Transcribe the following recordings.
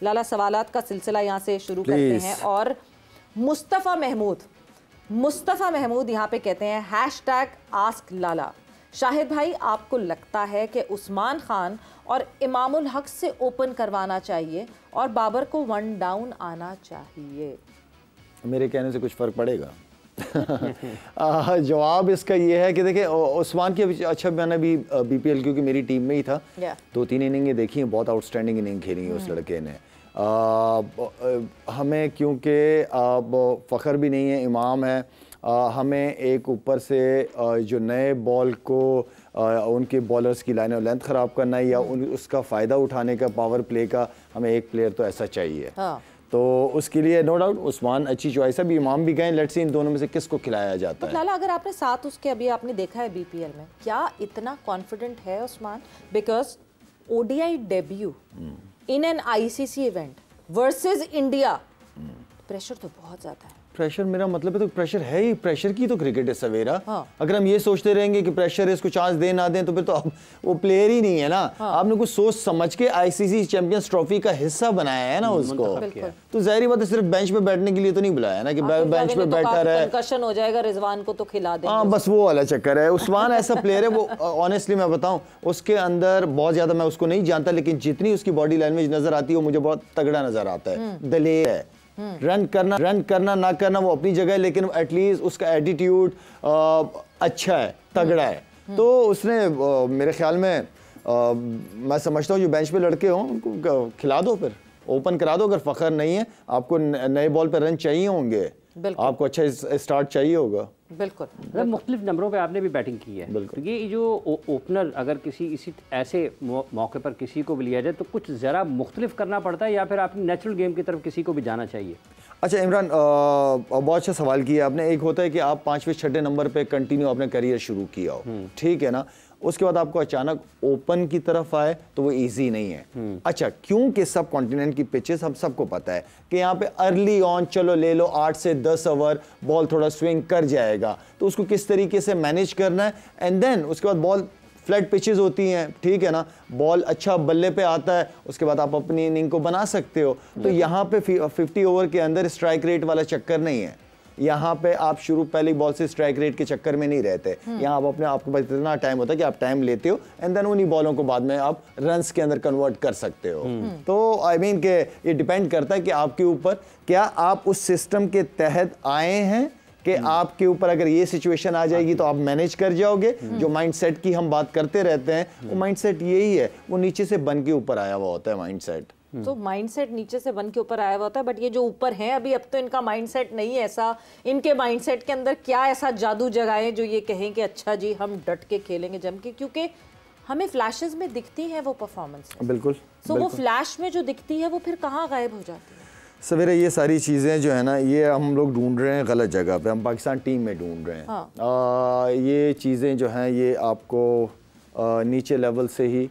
लाला सवालात का सिलसिला यहाँ से शुरू करते हैं और मुस्तफ़ा महमूद यहाँ पे कहते हैं #आस्क लाला। शाहिद भाई, आपको लगता है कि उस्मान खान और इमामुल हक से ओपन करवाना चाहिए और बाबर को 1 डाउन आना चाहिए? मेरे कहने से कुछ फ़र्क पड़ेगा? जवाब इसका ये है कि देखिए उस्मान की, अच्छा मैंने भी बीपीएल क्योंकि मेरी टीम में ही था, 2-3 इनिंगें देखी हैं, बहुत आउटस्टैंडिंग इनिंग खेली है उस लड़के ने। हमें क्योंकि फ़ख्र भी नहीं है, इमाम है, हमें एक ऊपर से जो नए बॉल को उनके बॉलर्स की लाइन और लेंथ ख़राब करना है या उसका फ़ायदा उठाने का, पावर प्ले का, हमें एक प्लेयर तो ऐसा चाहिए। तो उसके लिए नो डाउट उस्मान अच्छी चॉइस है, भी इमाम भी गए, लेट्स सी इन दोनों में से किसको खिलाया जाता है। लाला, अगर आपने साथ उसके अभी आपने देखा है बीपीएल में, क्या इतना कॉन्फिडेंट है Usman? Because ODI debut in an ICC event versus India, pressure तो बहुत ज़्यादा है। प्रेशर, मेरा मतलब है तो प्रेशर है ही, प्रेशर की तो क्रिकेट है सवेरा। अगर हम ये सोचते रहेंगे कि प्रेशर है, इसको चांस दे ना दें, तो फिर तो अब वो प्लेयर ही नहीं है ना। आपने कुछ सोच समझ के आईसीसी चैंपियंस ट्रॉफी का हिस्सा बनाया है ना उसको, तो जाहिर बात है सिर्फ बेंच पे बैठने के लिए तो नहीं बुलाया ना कि बेंच पे बैठा रहे, कंकशन हो जाएगा, रिजवान को तो खिला देंगे। हाँ, बस वो वाला चक्कर है। उस्मान ऐसा प्लेयर है, वो ऑनेस्टली मैं बताऊं, उसके अंदर बहुत ज्यादा मैं उसको नहीं जानता, लेकिन जितनी उसकी बॉडी लैंग्वेज नजर आती है वो मुझे बहुत तगड़ा नजर आता है, दलेर है। रन करना ना करना वो अपनी जगह है, लेकिन एटलीस्ट उसका एटीट्यूड अच्छा है, तगड़ा है। तो उसने मेरे ख्याल में मैं समझता हूँ जो बेंच पे लड़के हों उनको खिला दो, फिर ओपन करा दो। अगर फ़ख्र नहीं है, आपको नए बॉल पे रन चाहिए होंगे, आपको अच्छा स्टार्ट चाहिए होगा। बिल्कुल, मुख्तलिफ नंबरों पे आपने भी बैटिंग की है, तो ये जो ओपनर अगर इसी ऐसे मौके पर किसी को भी लिया जाए तो कुछ ज़रा मुख्तलिफ करना पड़ता है या फिर अपनी नेचुरल गेम की तरफ किसी को भी जाना चाहिए? अच्छा इमरान, बहुत अच्छा सवाल किया आपने। एक होता है कि आप 5वें-6ठे नंबर पे कंटिन्यू अपने करियर शुरू किया हो, ठीक है ना, उसके बाद आपको अचानक ओपन की तरफ आए तो वो इजी नहीं है। अच्छा, क्योंकि सब कॉन्टिनेंट की पिचेस हम सबको पता है कि यहाँ पे अर्ली ऑन चलो ले लो 8 से 10 ओवर, बॉल थोड़ा स्विंग कर जाएगा, तो उसको किस तरीके से मैनेज करना है। एंड देन उसके बाद बॉल फ्लैट पिचेस होती हैं, ठीक है ना, बॉल अच्छा बल्ले पे आता है, उसके बाद आप अपनी इनिंग को बना सकते हो। तो यहाँ पे 50 ओवर के अंदर स्ट्राइक रेट वाला चक्कर नहीं है। यहाँ पे आप शुरू पहली बॉल से स्ट्राइक रेट के चक्कर में नहीं रहते। यहाँ आप अपने आपके पास इतना टाइम होता है कि आप टाइम लेते हो एंड देन उन्हीं बॉलों को बाद में आप रन्स के अंदर कन्वर्ट कर सकते हो। तो आई मीन के ये डिपेंड करता है कि आपके ऊपर क्या आप उस सिस्टम के तहत आए हैं कि आपके ऊपर अगर ये सिचुएशन आ जाएगी तो आप मैनेज कर जाओगे। जो माइंडसेट की हम बात करते रहते हैं, वो माइंडसेट यही है, वो नीचे से बन के ऊपर आया हुआ होता है माइंडसेट। तो माइंडसेट नीचे से बन के ऊपर आया हुआ होता है, बट ये जो ऊपर हैं अभी, अब तो इनका माइंडसेट नहीं है ऐसा। इनके माइंडसेट के अंदर क्या ऐसा जादू जगाए जो ये कहें कि अच्छा जी हम डट के खेलेंगे जम के, क्योंकि हमें फ्लैशेस में दिखती है वो परफॉर्मेंस। बिल्कुल। सो वो फ्लैश में जो दिखती है वो फिर कहाँ गायब हो जाती है? सवेरे ये सारी चीज़ें जो है ना, ये हम लोग ढूंढ रहे हैं गलत जगह पे, हम पाकिस्तान टीम में ढूंढ रहे हैं। ये चीज़ें जो हैं ये आपको नीचे लेवल से ही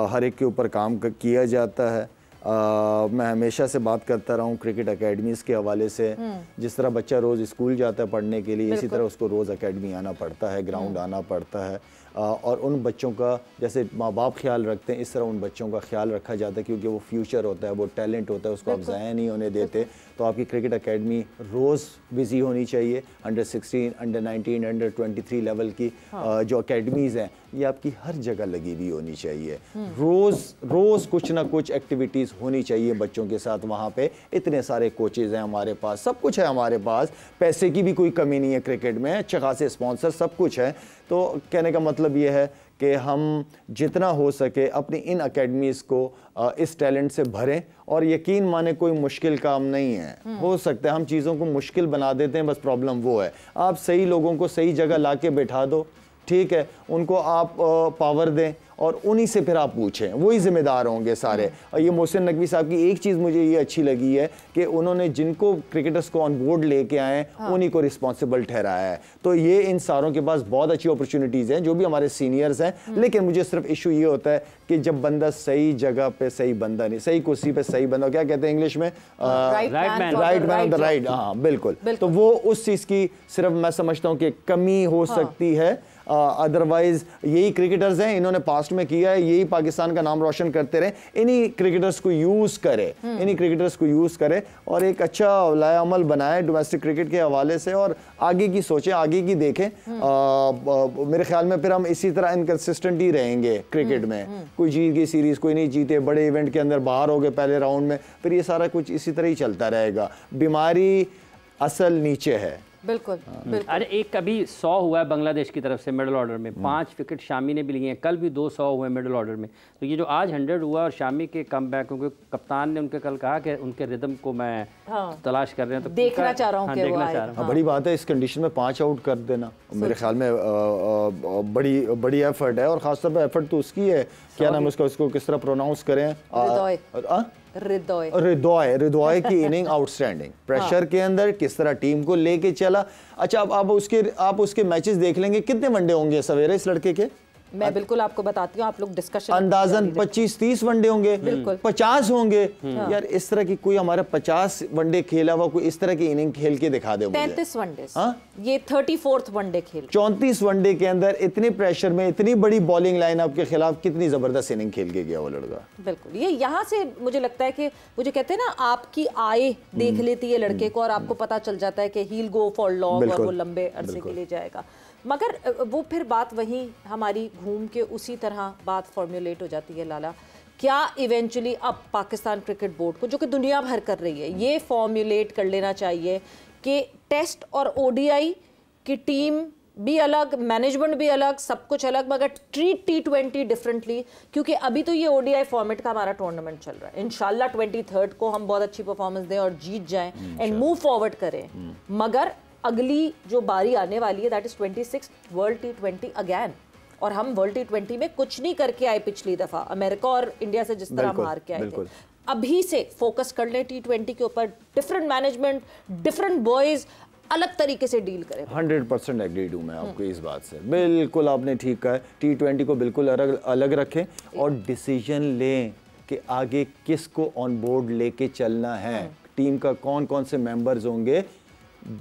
हर एक के ऊपर काम किया जाता है। मैं हमेशा से बात करता रहा हूँ क्रिकेट एकेडमीज़ के हवाले से। जिस तरह बच्चा रोज़ स्कूल जाता है पढ़ने के लिए, इसी तरह उसको रोज़ एकेडमी आना पड़ता है, ग्राउंड आना पड़ता है। और उन बच्चों का जैसे माँ बाप ख्याल रखते हैं, इस तरह उन बच्चों का ख्याल रखा जाता है, क्योंकि वो फ्यूचर होता है, वो टैलेंट होता है, उसको आप ज़ाया नहीं होने देते। तो आपकी क्रिकेट एकेडमी रोज़ बिज़ी होनी चाहिए। अंडर 16, अंडर 19, अंडर 23 लेवल की जो एकेडमीज़ हैं, ये आपकी हर जगह लगी हुई होनी चाहिए। रोज़ कुछ ना कुछ एक्टिविटीज़ होनी चाहिए बच्चों के साथ। वहाँ पे इतने सारे कोचेज़ हैं हमारे पास, सब कुछ है हमारे पास, पैसे की भी कोई कमी नहीं है क्रिकेट में, अच्छे खासे स्पॉन्सर, सब कुछ है। तो कहने का मतलब ये है कि हम जितना हो सके अपनी इन एकेडमीज़ को इस टैलेंट से भरें, और यकीन माने कोई मुश्किल काम नहीं है। हो सकता है हम चीज़ों को मुश्किल बना देते हैं, बस प्रॉब्लम वो है आप सही लोगों को सही जगह ला के बैठा दो, ठीक है, उनको आप पावर दें और उन्हीं से फिर आप पूछें, वही जिम्मेदार होंगे सारे। और ये मोहसिन नकवी साहब की एक चीज़ मुझे ये अच्छी लगी है कि उन्होंने जिनको क्रिकेटर्स को ऑन बोर्ड लेके आए उन्हीं को रिस्पॉन्सिबल ठहराया है। तो ये इन सारों के पास बहुत अच्छी अपॉर्चुनिटीज़ हैं, जो भी हमारे सीनियर्स हैं। लेकिन मुझे सिर्फ इशू ये होता है कि जब बंदा सही जगह पे सही बंदा नहीं, सही कुर्सी पे सही बंदा, क्या कहते हैं इंग्लिश में, right man on the right, हाँ बिल्कुल। तो वो उस चीज़ की सिर्फ मैं समझता हूँ कि कमी हो सकती है अदरवाइज यही क्रिकेटर्स हैं, इन्होंने पास्ट में किया है, यही पाकिस्तान का नाम रोशन करते रहे, इन्हीं क्रिकेटर्स को यूज करे, इन्हीं क्रिकेटर्स को यूज करे और एक अच्छा लायामल बनाए डोमेस्टिक क्रिकेट के हवाले से और आगे की सोचें, आगे की देखें। मेरे ख्याल में फिर हम इसी तरह इनकंसिस्टेंट ही रहेंगे क्रिकेट में, कोई जीत गई सीरीज, कोई नहीं जीते, बड़े इवेंट के अंदर बाहर हो गए पहले राउंड में, फिर ये सारा कुछ इसी तरह ही चलता रहेगा। बीमारी असल नीचे है। बिल्कुल, बिल्कुल। अरे एक कभी 100 हुआ है बांग्लादेश की तरफ से मिडिल ऑर्डर में, 5 विकेट शामी ने भी लिए हैं, कल भी 200 हुए मिडिल ऑर्डर में। तो ये जो आज 100 हुआ और शामी के कम बैक, क्योंकि कप्तान ने उनके कल कहा कि उनके रिदम को मैं तलाश कर रहे हैं, तो देखना चाह रहा हूँ कि वो आए। बड़ी बात है इस कंडीशन में 5 आउट कर देना, मेरे ख्याल में बड़ी एफर्ट है और खासतौर पर एफर्ट तो उसकी है, क्या नाम है उसका, उसको किस तरह प्रोनाउंस करें, रिदोय की इनिंग आउटस्टैंडिंग, प्रेशर के अंदर किस तरह टीम को लेके चला। अच्छा, अब आप उसके मैचेस देख लेंगे, कितने वनडे होंगे सवेरे इस लड़के के? मैं बिल्कुल आपको बताती हूँ, आप लोग डिस्कशन, अंदाजन 25-30 वनडे होंगे, 50 होंगे। यार इस तरह की कोई हमारा 50 वनडे खेला हुआ कोई इस तरह की इनिंग खेल के दिखा दे मुझे। 35 वनडे, ये 34th वनडे खेल, 34 वनडे के अंदर इतने प्रेशर में इतनी बड़ी बॉलिंग लाइन आपके खिलाफ कितनी जबरदस्त इनिंग खेल के गया वो लड़का। बिल्कुल, ये यहाँ से मुझे लगता है कि वो जो कहते हैं ना, आपकी आय देख लेती है लड़के को और आपको पता चल जाता है कि he will go for long और वो लंबे अरसे के लिए जाएगा। मगर वो फिर बात वहीं हमारी घूम के उसी तरह बात फॉर्मुलेट हो जाती है लाला, क्या इवेंचुअली अब पाकिस्तान क्रिकेट बोर्ड को, जो कि दुनिया भर कर रही है, ये फॉर्मुलेट कर लेना चाहिए कि टेस्ट और ओडीआई की टीम भी अलग, मैनेजमेंट भी अलग, सब कुछ अलग, मगर ट्रीट T20 डिफरेंटली, क्योंकि अभी तो ये ओडीआई फॉर्मेट का हमारा टूर्नामेंट चल रहा है। इंशाल्लाह 23rd को हम बहुत अच्छी परफॉर्मेंस दें और जीत जाएं एंड मूव फॉरवर्ड करें, मगर अगली जो बारी आने वाली है that is 26 world T20 again, और हम वर्ल्ड T20 में कुछ नहीं करके आए पिछली दफा, अमेरिका और इंडिया से जिस तरह हम हार के आए थे। अभी से फोकस कर ले T20 के ऊपर, डिफरेंट मैनेजमेंट, डिफरेंट बॉयज, अलग तरीके से डील करें। 100% एग्रीड हूं मैं आपको इस बात से, बिल्कुल आपने ठीक कहा है। T20 को बिल्कुल अलग रखें और डिसीजन लें कि आगे किसको ऑन बोर्ड लेके चलना है, टीम का कौन कौन से मेंबर्स होंगे।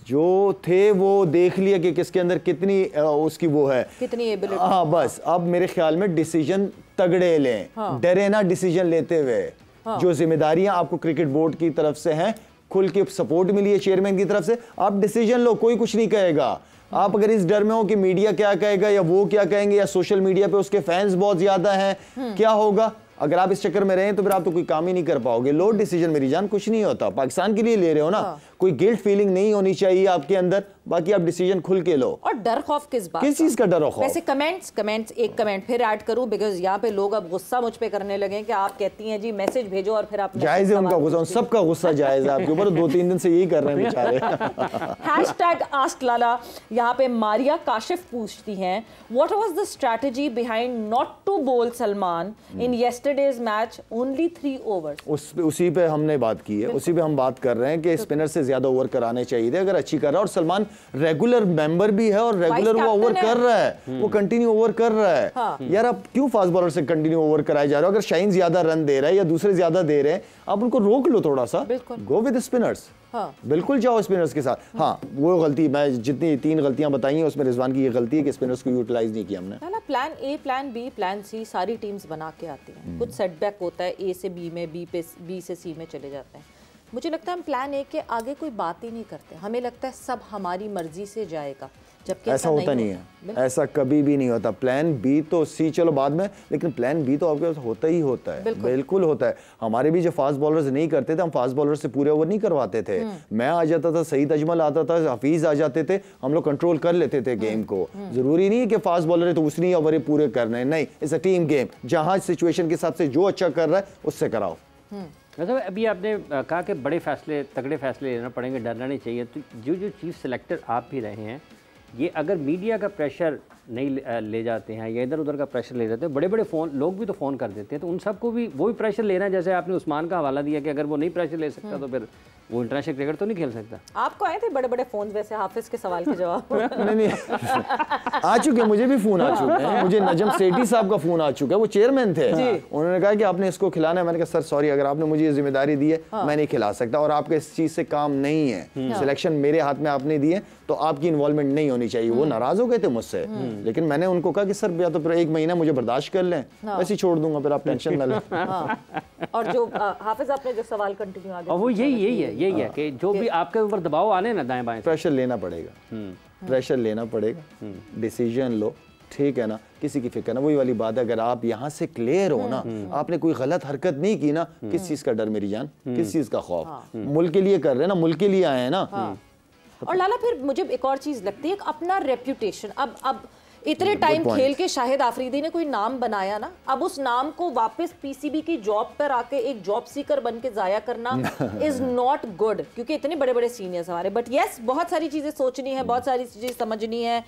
जो थे वो देख लिया कि किसके अंदर कितनी उसकी वो है, कितनी एबिलिटी। हाँ, बस अब मेरे ख्याल में डिसीजन तगड़े लें, डरे ना डिसीजन लेते हुए। जो जिम्मेदारियां आपको क्रिकेट बोर्ड की तरफ से हैं, खुल के सपोर्ट मिली है चेयरमैन की तरफ से, आप डिसीजन लो, कोई कुछ नहीं कहेगा। आप अगर इस डर में हो कि मीडिया क्या कहेगा या वो क्या कहेंगे या सोशल मीडिया पे उसके फैंस बहुत ज्यादा हैं, क्या होगा, अगर आप इस चक्कर में रहें तो फिर आप तो कोई काम ही नहीं कर पाओगे। लो डिसीजन मेरी जान, कुछ नहीं होता, पाकिस्तान के लिए ले रहे हो ना, कोई गिल्ट फीलिंग नहीं होनी चाहिए आपके अंदर, बाकी आप डिसीजन खुल के लो। और डर खौफ किस बात, किस चीज का डर खौफ? वैसे कमेंट्स एक कमेंट फिर ऐड करूं, बिकॉज यहाँ पे लोग अब गुस्सा मुझ पे करने लगे कि आप कहती हैं जी मैसेज भेजो और फिर आप जायज है उनका गुस्सा, सबका गुस्सा जायज है आपके ऊपर, 2-3 दिन से यही कर रहे हैं बेचारे। #AskLala, यहाँ पे मारिया काशिफ पूछती हैं, what was the strategy behind not to bowl Salman in yesterday's match only 3 overs? उसी पे हमने बात की है, उसी पे हम बात कर रहे हैं कि स्पिनर से ज्यादा ओवर कराने चाहिए थे, अगर अच्छी कर रहा है, और सलमान रेगुलर मेंबर भी है और रेगुलर वो ओवर कर रहा है, वो कंटिन्यू ओवर कर रहा है। हाँ। यार आप क्यों फास्ट बॉलर से कंटिन्यू ओवर कराए जा रहे हो? अगर शाहीन ज्यादा रन दे रहा है या दूसरे ज्यादा दे रहे हैं, आप उनको रोक लो थोड़ा सा, गो विद स्पिनर्स। हाँ। बिल्कुल जाओ स्पिनर्स के साथ। हाँ, वो गलती, मैं जितनी 3 गलतियां बताई हैं उसमें रिजवान की ये गलती है कि स्पिनर्स को यूटिलाइज नहीं किया हमने। Plan A, plan B, plan C, सारी टीम्स बना के आती हैं, कुछ सेटबैक होता है, ए से बी में, बी से सी में चले जाते हैं। मुझे लगता है हम प्लान ए के आगे कोई बात ही नहीं करते, हमें लगता है सब हमारी मर्जी से जाएगा, जबकि ऐसा होता नहीं है, ऐसा कभी भी नहीं होता। प्लान बी तो सी चलो बाद में, लेकिन प्लान बी तो आपके पास होता ही होता है, बिल्कुल होता है। हमारे भी जो फास्ट बॉलर्स नहीं करते थे, हम फास्ट बॉलर से पूरे ओवर नहीं करवाते थे। मैं आ जाता था, सईद अजमल आता था, हफीज आ जाते थे, हम लोग कंट्रोल कर लेते थे गेम को। जरूरी नहीं है कि फास्ट बॉलर है तो उसने ओवर पूरे करने हैं, नहीं, इट्स अ टीम गेम। जहां सिचुएशन के हिसाब से जो अच्छा कर रहा है उससे कराओ। मतलब अभी आपने कहा कि बड़े फैसले, तगड़े फैसले लेना पड़ेंगे, डरना नहीं चाहिए, तो जो चीफ सेलेक्टर आप भी रहे हैं, ये अगर मीडिया का प्रेशर नहीं ले जाते हैं या इधर उधर का प्रेशर ले जाते हैं, बड़े बड़े फ़ोन लोग भी तो फ़ोन कर देते हैं, तो उन सबको भी वो भी प्रेशर लेना है। जैसे आपने उस्मान का हवाला दिया कि अगर वो नहीं प्रेशर ले सकता तो फिर वो इंटरनेशनल क्रिकेट तो नहीं खेल सकता। आपको आए थे बड़े बड़े फोन वैसे हाफिज के सवाल के जवाब? नहीं आ चुके, मुझे भी फोन आ चुके हैं। मुझे नजम सेठी साहब का फोन आ चुका है, वो चेयरमैन थे। उन्होंने कहा कि आपने इसको खिलाना है। मैंने कहा सर सॉरी, अगर आपने मुझे ये जिम्मेदारी दी है मैं नहीं खिला सकता, और आपका इस चीज से काम नहीं है, सिलेक्शन मेरे हाथ में आपने दी है तो आपकी इन्वॉल्वमेंट नहीं होनी चाहिए। वो नाराज हो गए थे मुझसे, लेकिन मैंने उनको कहा कि सर या तो फिर 1 महीना मुझे बर्दाश्त कर लें, वैसे ही छोड़ दूंगा, फिर आप टेंशन ना लें। और जो हाफिज आपने जो सवाल कंटिन्यू आगे, वो यही है कि जो भी आपके ऊपर दबाव आने ना दाएं बाएं, प्रेशर लेना पड़ेगा, प्रेशर लेना पड़ेगा, डिसीजन लो, ठीक है ना, किसी की फिक्र ना। वही वाली बात है, अगर आप यहाँ से क्लियर हो ना, आपने कोई गलत हरकत नहीं की ना, किस चीज़ का डर मेरी जान, किस चीज़ का खौफ, मुल्क के लिए कर रहे हैं ना, मुल्क के लिए आए हैं ना। और लाला फिर मुझे एक और चीज़ लगती है, अपना रेप्यूटेशन, अब इतने टाइम खेल के शाहिद आफरीदी ने कोई नाम बनाया ना, अब उस नाम को वापस पीसीबी की जॉब पर आके एक जॉब सीकर बन के जाया करना इज नॉट गुड, क्योंकि इतने बड़े बड़े सीनियर्स हमारे। बट यस, बहुत सारी चीज़ें सोचनी है, बहुत सारी चीज़ें समझनी है,